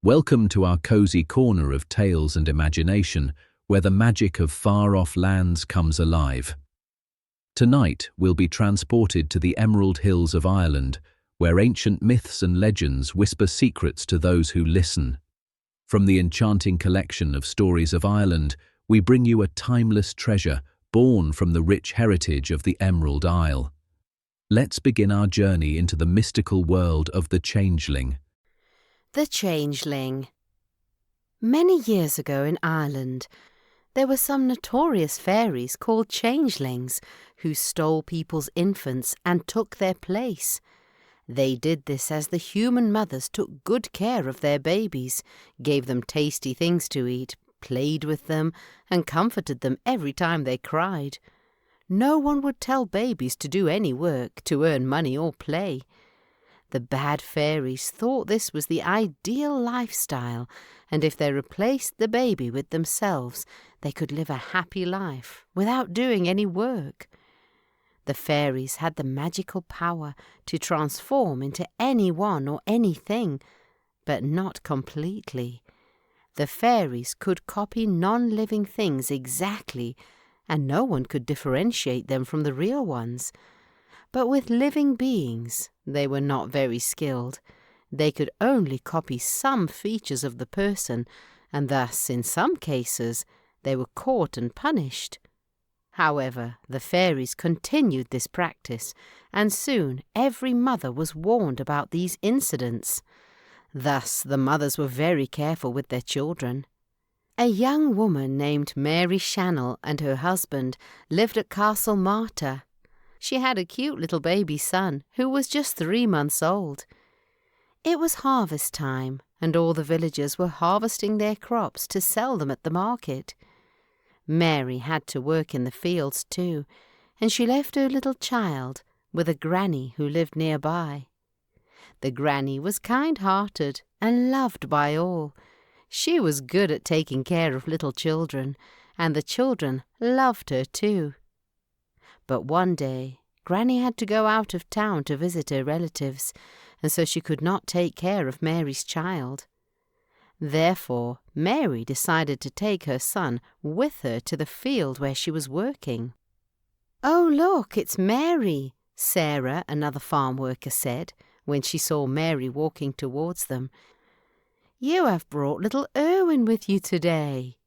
Welcome to our cozy corner of tales and imagination, where the magic of far-off lands comes alive. Tonight, we'll be transported to the Emerald Hills of Ireland, where ancient myths and legends whisper secrets to those who listen. From the enchanting collection of stories of Ireland, we bring you a timeless treasure born from the rich heritage of the Emerald Isle. Let's begin our journey into the mystical world of the Changeling. The Changeling. Many years ago in Ireland, there were some notorious fairies called changelings who stole people's infants and took their place. They did this as the human mothers took good care of their babies, gave them tasty things to eat, played with them, and comforted them every time they cried. No one would tell babies to do any work, to earn money or play. The bad fairies thought this was the ideal lifestyle, and if they replaced the baby with themselves, they could live a happy life without doing any work. The fairies had the magical power to transform into anyone or anything, but not completely. The fairies could copy non-living things exactly, and no one could differentiate them from the real ones. But with living beings, they were not very skilled. They could only copy some features of the person, and thus, in some cases, they were caught and punished. However, the fairies continued this practice, and soon every mother was warned about these incidents. Thus, the mothers were very careful with their children. A young woman named Mary Shannell and her husband lived at Castle Martyr. She had a cute little baby son who was just 3 months old. It was harvest time, and all the villagers were harvesting their crops to sell them at the market. Mary had to work in the fields too, and she left her little child with a granny who lived nearby. The granny was kind-hearted and loved by all. She was good at taking care of little children, and the children loved her too. But one day, Granny had to go out of town to visit her relatives, and so she could not take care of Mary's child. Therefore, Mary decided to take her son with her to the field where she was working. "Oh, look, it's Mary," Sarah, another farm worker, said when she saw Mary walking towards them. "You have brought little Erwin with you today."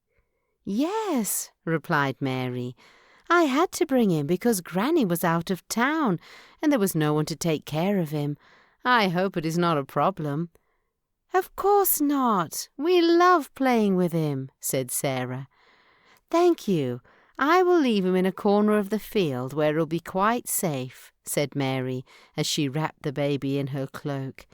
"Yes," replied Mary. "I had to bring him because Granny was out of town and there was no one to take care of him. I hope it is not a problem." "Of course not. We love playing with him," said Sarah. "Thank you. I will leave him in a corner of the field where it will be quite safe," said Mary as she wrapped the baby in her cloak.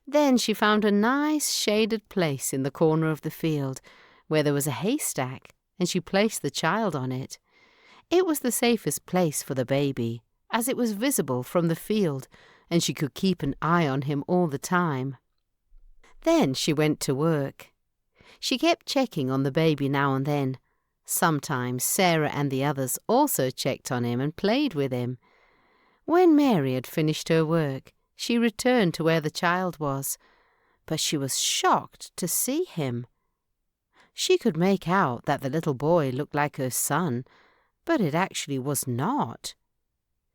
Then she found a nice shaded place in the corner of the field where there was a haystack, and she placed the child on it. It was the safest place for the baby, as it was visible from the field, and she could keep an eye on him all the time. Then she went to work. She kept checking on the baby now and then. Sometimes Sarah and the others also checked on him and played with him. When Mary had finished her work, she returned to where the child was, but she was shocked to see him. She could make out that the little boy looked like her son, but it actually was not.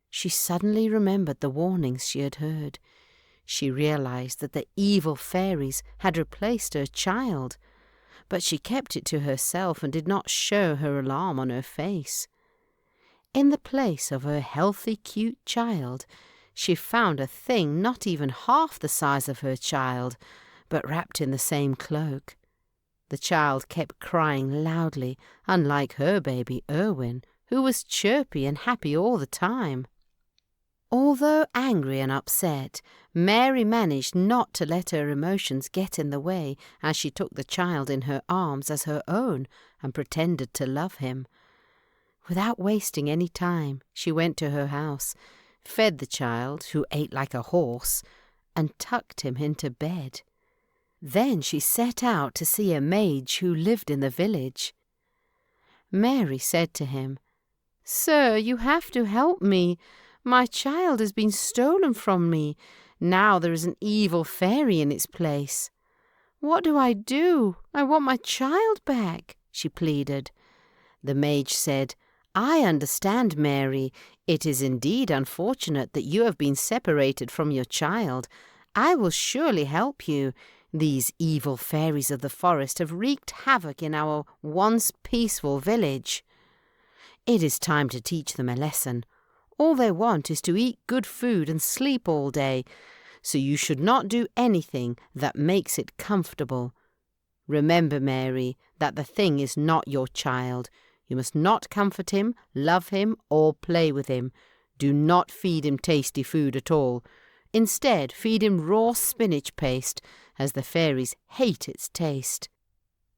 She suddenly remembered the warnings she had heard. She realized that the evil fairies had replaced her child, but she kept it to herself and did not show her alarm on her face. In the place of her healthy, cute child, she found a thing not even half the size of her child, but wrapped in the same cloak. The child kept crying loudly, unlike her baby Erwin, who was chirpy and happy all the time. Although angry and upset, Mary managed not to let her emotions get in the way as she took the child in her arms as her own and pretended to love him. Without wasting any time, she went to her house, fed the child, who ate like a horse, and tucked him into bed. Then she set out to see a mage who lived in the village. Mary said to him, "Sir, you have to help me. My child has been stolen from me. Now there is an evil fairy in its place." "What do I do? I want my child back," she pleaded. The mage said, "I understand, Mary. It is indeed unfortunate that you have been separated from your child. I will surely help you. These evil fairies of the forest have wreaked havoc in our once peaceful village. It is time to teach them a lesson. All they want is to eat good food and sleep all day, so you should not do anything that makes it comfortable. Remember, Mary, that the thing is not your child. You must not comfort him, love him, or play with him. Do not feed him tasty food at all. Instead, feed him raw spinach paste, as the fairies hate its taste.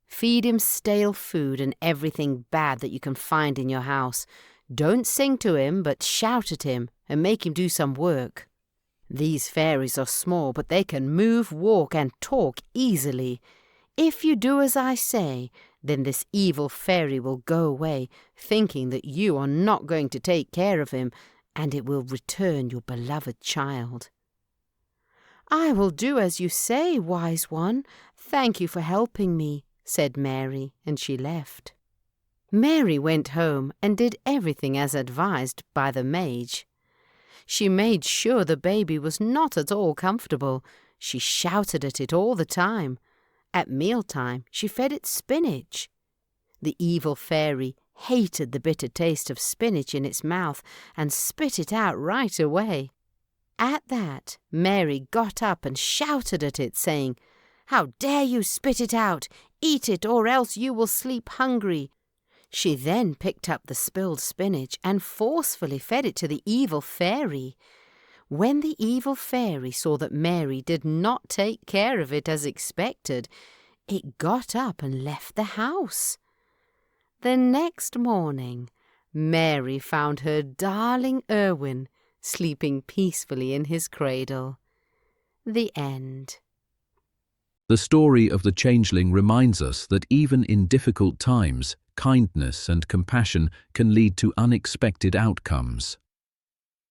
Feed him stale food and everything bad that you can find in your house. Don't sing to him, but shout at him and make him do some work. These fairies are small, but they can move, walk, and talk easily. If you do as I say, then this evil fairy will go away, thinking that you are not going to take care of him, and it will return your beloved child." "I will do as you say, wise one. Thank you for helping me," said Mary, and she left. Mary went home and did everything as advised by the mage. She made sure the baby was not at all comfortable. She shouted at it all the time. At mealtime, she fed it spinach. The evil fairy hated the bitter taste of spinach in its mouth and spit it out right away. At that, Mary got up and shouted at it, saying, "How dare you spit it out? Eat it, or else you will sleep hungry." She then picked up the spilled spinach and forcefully fed it to the evil fairy. When the evil fairy saw that Mary did not take care of it as expected, it got up and left the house. The next morning, Mary found her darling Erwin sleeping peacefully in his cradle. The end. The story of the changeling reminds us that even in difficult times, kindness and compassion can lead to unexpected outcomes.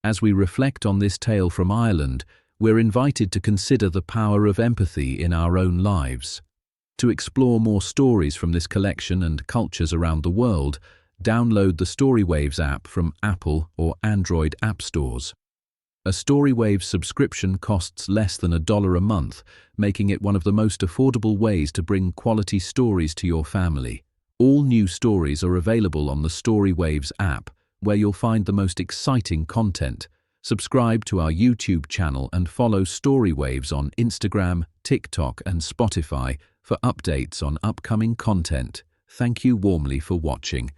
As we reflect on this tale from Ireland, we're invited to consider the power of empathy in our own lives. To explore more stories from this collection and cultures around the world, download the Storywaves app from Apple or Android app stores. A Storywaves subscription costs less than $1 a month, making it one of the most affordable ways to bring quality stories to your family. All new stories are available on the Storywaves app, where you'll find the most exciting content. Subscribe to our YouTube channel and follow Storywaves on Instagram, TikTok, and Spotify for updates on upcoming content. Thank you warmly for watching.